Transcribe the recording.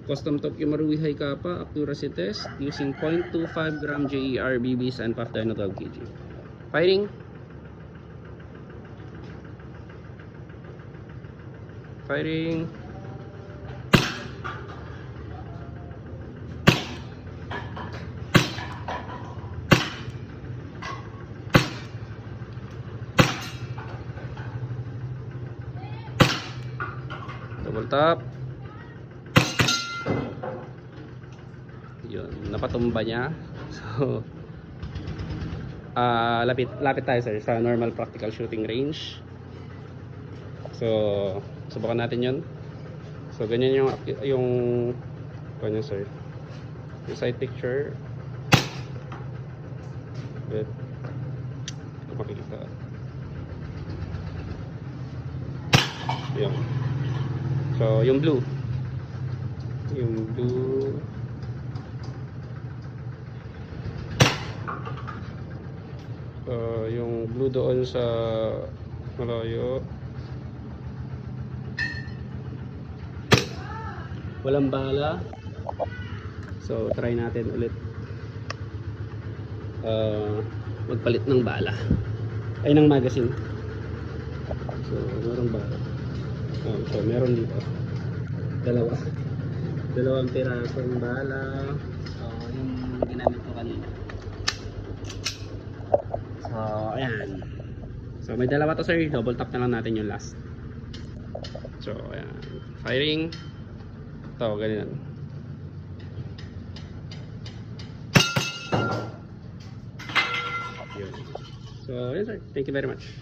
Custom Tokyo Marui High Kappa accuracy test using 0.25 gram JER BBs and PAF dyno 12 kg. Firing. Firing. Double tap. Yun, napatumba niya. So lapit tayo sir sa normal practical shooting range. So subukan natin 'yon. So ganyan yung kanya sir. Yung side picture. Good. Ito makikita. Yun. So yung blue. Yung blue doon sa malayo. Walang bala. So try natin ulit magpalit ng bala ay ng magazine. So meron bala. So meron dito dalawang pirasong bala. So yung ginamit ko kanina. So ayan. So may dalawa to sir, double tap na lang natin yung last. So ayan, firing. Ito, ganyan. So, yes sir. Thank you very much.